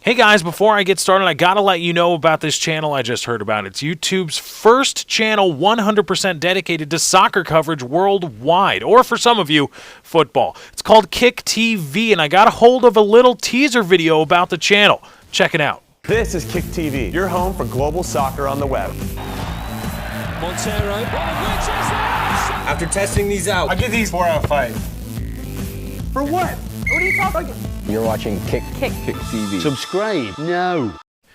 Hey guys, before I get started, I gotta let you know about this channel I just heard about. It's YouTube's first channel 100% dedicated to soccer coverage worldwide, or for some of you, football. It's called Kick TV, and I got a hold of a little teaser video about the channel. Check it out. This is Kick TV, your home for global soccer on the web. Montero, one of which is out! After testing these out, I give these 4 out of 5. For what? What are you talking about? You're watching Kick TV. Subscribe. No.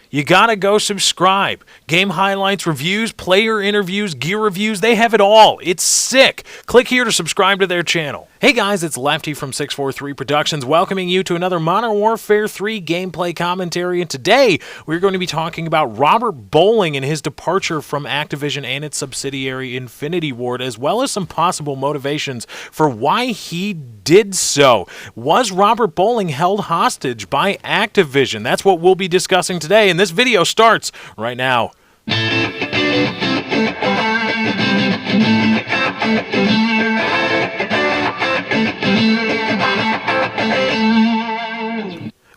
You gotta go subscribe. Game highlights, reviews, player interviews, gear reviews, they have it all. It's sick. Click here to subscribe to their channel. Hey guys, it's Lefty from 643 Productions welcoming you to another Modern Warfare 3 gameplay commentary, and today we're going to be talking about Robert Bowling and his departure from Activision and its subsidiary Infinity Ward, as well as some possible motivations for why he did so. Was Robert Bowling held hostage by Activision? That's what we'll be discussing today, and this video starts right now.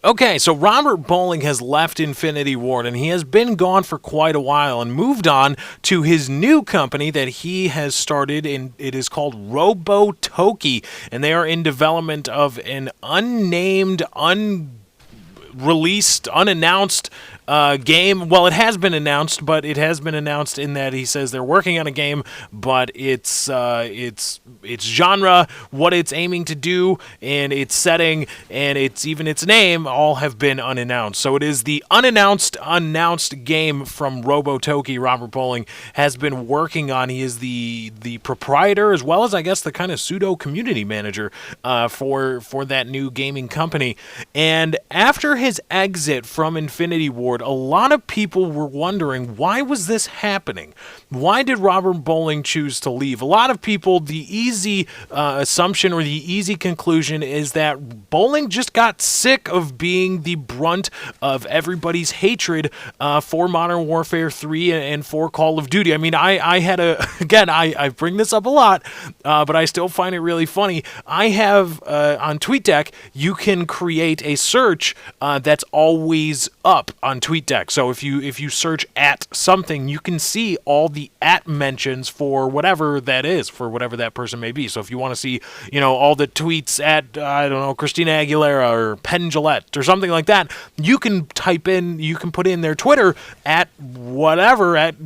Okay, so Robert Bowling has left Infinity Ward, and he has been gone for quite a while and moved on to his new company that he has started, and it is called Robotoki, and they are in development of an unnamed, unreleased, unannounced game. Well, it has been announced, but it has been announced in that he says they're working on a game, but its genre, what it's aiming to do, and its setting, and even its name all have been unannounced. So it is the announced game from Robotoki. Robert Bowling has been working on. He is the proprietor, as well as I guess the kind of pseudo community manager for that new gaming company. And after his exit from Infinity Ward, a lot of people were wondering, why was this happening? Why did Robert Bowling choose to leave? A lot of people, the easy assumption or the easy conclusion is that Bowling just got sick of being the brunt of everybody's hatred for Modern Warfare 3 and for Call of Duty. I mean, I had again, I bring this up a lot, but I still find it really funny. I have, on TweetDeck, you can create a search that's always up on TweetDeck. So if you search at something, you can see all the at mentions for whatever that is, for whatever that person may be. So if you want to see, all the tweets at, I don't know, Christina Aguilera or Penn Jillette or something like that, you can put in their Twitter at whatever, at,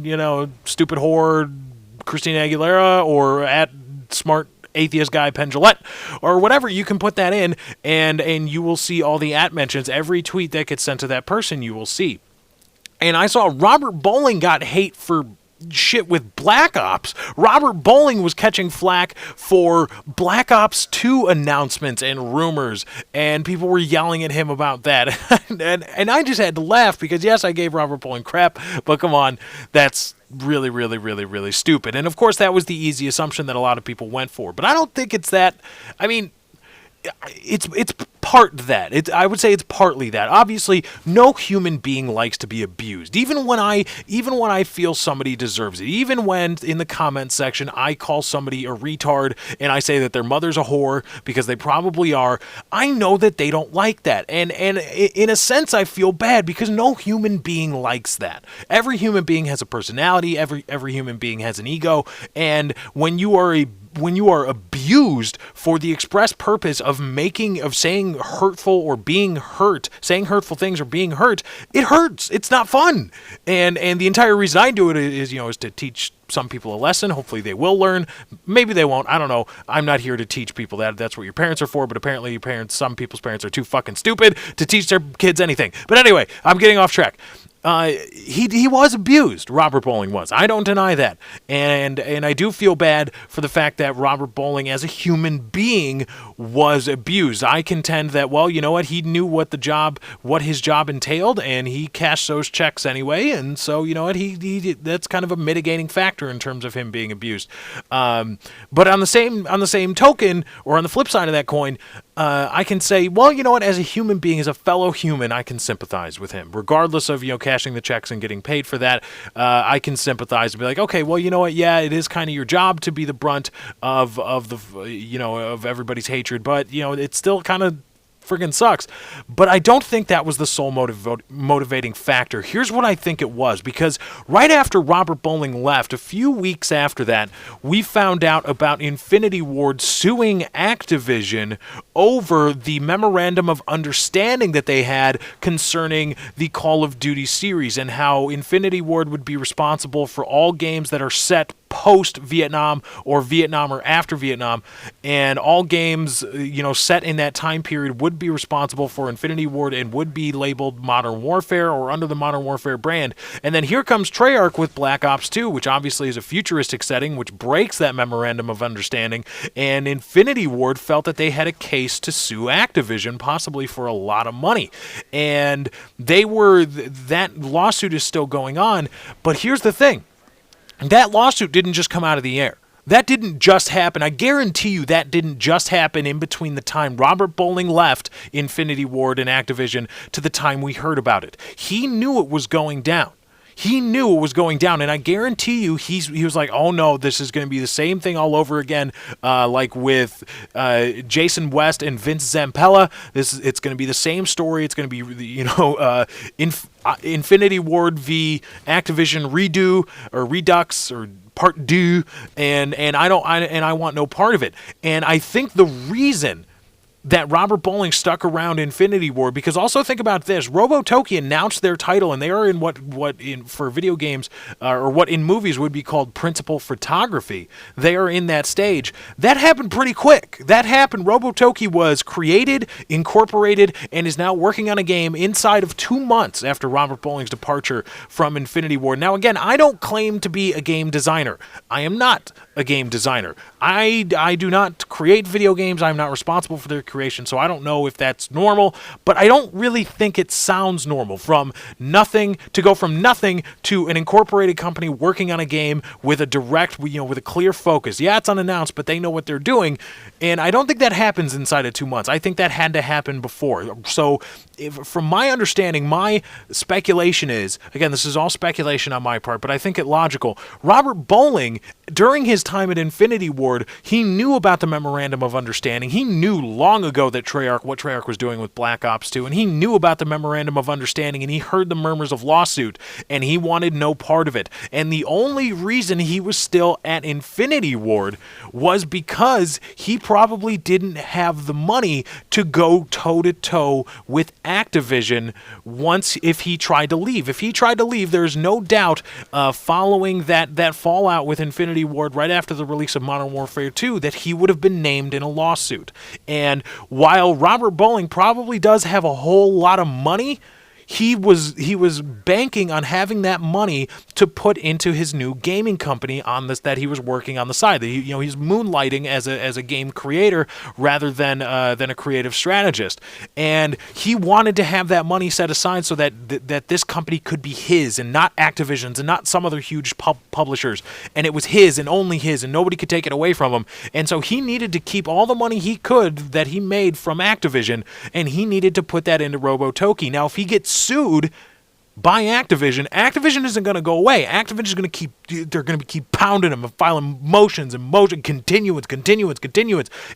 stupid whore Christina Aguilera, or at smart atheist guy Penn Jillette, or whatever. You can put that in, and you will see all the at mentions. Every tweet that gets sent to that person, you will see. And I saw Robert Bowling got hate for shit with Black Ops. Robert Bowling was catching flack for Black Ops 2 announcements and rumors, and people were yelling at him about that. and I just had to laugh because, yes, I gave Robert Bowling crap, but come on, that's really, really, really, really stupid. And of course, that was the easy assumption that a lot of people went for. But I don't think it's that. I mean, it's part that. I would say it's partly that. Obviously, no human being likes to be abused. Even when I feel somebody deserves it. Even when in the comment section I call somebody a retard and I say that their mother's a whore, because they probably are. I know that they don't like that. And in a sense, I feel bad because no human being likes that. Every human being has a personality. Every human being has an ego. And when you are abused for the express purpose of saying hurtful or being hurt, saying hurtful things or being hurt, it hurts. It's not fun. And the entire reason I do it is to teach some people a lesson. Hopefully they will learn. Maybe they won't. I don't know. I'm not here to teach people that. That's what your parents are for, but apparently some people's parents are too fucking stupid to teach their kids anything. But anyway, I'm getting off track. He was abused. Robert Bowling was. I don't deny that. And I do feel bad for the fact that Robert Bowling as a human being was abused. I contend that, well, you know what? He knew what his job entailed, and he cashed those checks anyway. And so, you know what? He that's kind of a mitigating factor in terms of him being abused. But on the same token, or on the flip side of that coin, I can say, well, you know what, as a human being, as a fellow human, I can sympathize with him. Regardless of, cashing the checks and getting paid for that, I can sympathize and be like, okay, well, you know what, yeah, it is kind of your job to be the brunt of everybody's hatred, but, it's still kind of friggin' sucks. But I don't think that was the sole motivating factor. Here's what I think it was, because right after Robert Bowling left, a few weeks after that, we found out about Infinity Ward suing Activision over the memorandum of understanding that they had concerning the Call of Duty series, and how Infinity Ward would be responsible for all games that are set post-Vietnam or Vietnam or after Vietnam, and all games set in that time period would be responsible for Infinity Ward and would be labeled Modern Warfare or under the Modern Warfare brand. And then here comes Treyarch with Black Ops 2, which obviously is a futuristic setting, which breaks that memorandum of understanding, and Infinity Ward felt that they had a case to sue Activision, possibly for a lot of money. And that lawsuit is still going on, but here's the thing. That lawsuit didn't just come out of the air. That didn't just happen. I guarantee you that didn't just happen in between the time Robert Bowling left Infinity Ward and Activision to the time we heard about it. He knew it was going down. He knew it was going down, and I guarantee you he was like, oh no, this is going to be the same thing all over again, like with Jason West and Vince Zampella. It's going to be the same story. It's going to be, Infinity Ward v. Activision redo or redux or part deux, and I want no part of it. And I think the reason that Robert Bowling stuck around Infinity Ward, because also think about this: Robotoki announced their title, and they are in what for video games or what in movies would be called principal photography. They are in that stage. That happened pretty quick. That happened. Robotoki was created, incorporated, and is now working on a game inside of 2 months after Robert Bowling's departure from Infinity Ward. Now, again, I don't claim to be a game designer. I am not a game designer. I do not create video games. I'm not responsible for their creation, so I don't know if that's normal, but I don't really think it sounds normal from nothing to an incorporated company working on a game with a direct, with a clear focus. Yeah, it's unannounced, but they know what they're doing, and I don't think that happens inside of 2 months. I think that had to happen before. So from my understanding, my speculation is, again, this is all speculation on my part, but I think it logical. Robert Bowling, during his time at Infinity Ward, he knew about the memorandum of understanding. He knew long ago that what Treyarch was doing with Black Ops 2, and he knew about the memorandum of understanding, and he heard the murmurs of lawsuit, and he wanted no part of it. And the only reason he was still at Infinity Ward was because he probably didn't have the money to go toe-to-toe with Activision if he tried to leave. If he tried to leave, there's no doubt following that fallout with Infinity Ward right after the release of Modern Warfare 2 that he would have been named in a lawsuit. And while Robert Bowling probably does have a whole lot of money, he was banking on having that money to put into his new gaming company that he was working on the side. He's moonlighting as a game creator rather than a creative strategist, and he wanted to have that money set aside so that this company could be his and not Activision's and not some other huge publishers, and it was his and only his, and nobody could take it away from him. And so he needed to keep all the money he could that he made from Activision, and he needed to put that into Robotoki. Now, if he gets sued by Activision isn't going to go away. Activision is going to keep pounding him and filing motions, continuance,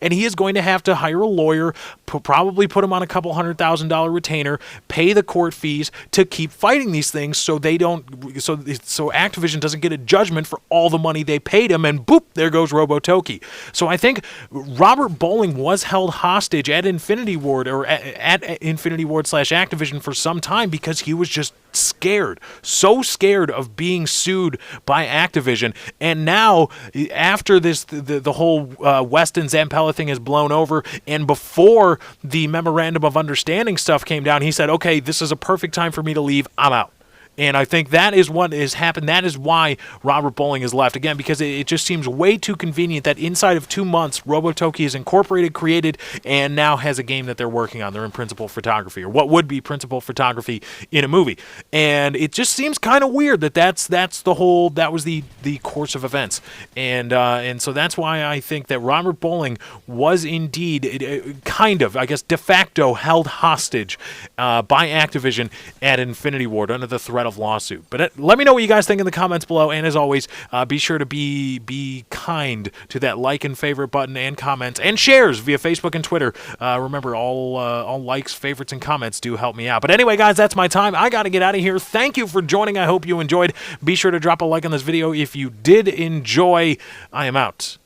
and he is going to have to hire a lawyer, probably put him on a couple $100,000 retainer, pay the court fees to keep fighting these things so Activision doesn't get a judgment for all the money they paid him, and boop, there goes Robotoki. So I think Robert Bowling was held hostage at Infinity Ward or at Infinity Ward / Activision for some time because he was just so scared of being sued by Activision. And now, after this, the whole West and Zampella thing has blown over, and before the memorandum of understanding stuff came down, he said, okay, this is a perfect time for me to leave. I'm out. And I think that is what has happened. That is why Robert Bowling has left. Again, because it just seems way too convenient that inside of 2 months, Robotoki is incorporated, created, and now has a game that they're working on. They're in principal photography, or what would be principal photography in a movie. And it just seems kind of weird that that was the course of events. And so that's why I think that Robert Bowling was indeed kind of, I guess, de facto held hostage by Activision at Infinity Ward under the threat threat of lawsuit. But let me know what you guys think in the comments below, and as always, be sure to be kind to that like and favorite button and comments and shares via Facebook and Twitter. Remember, all likes, favorites, and comments do help me out. But anyway, guys, that's my time. I got to get out of here. Thank you for joining. I hope you enjoyed. Be sure to drop a like on this video if you did enjoy. I am out.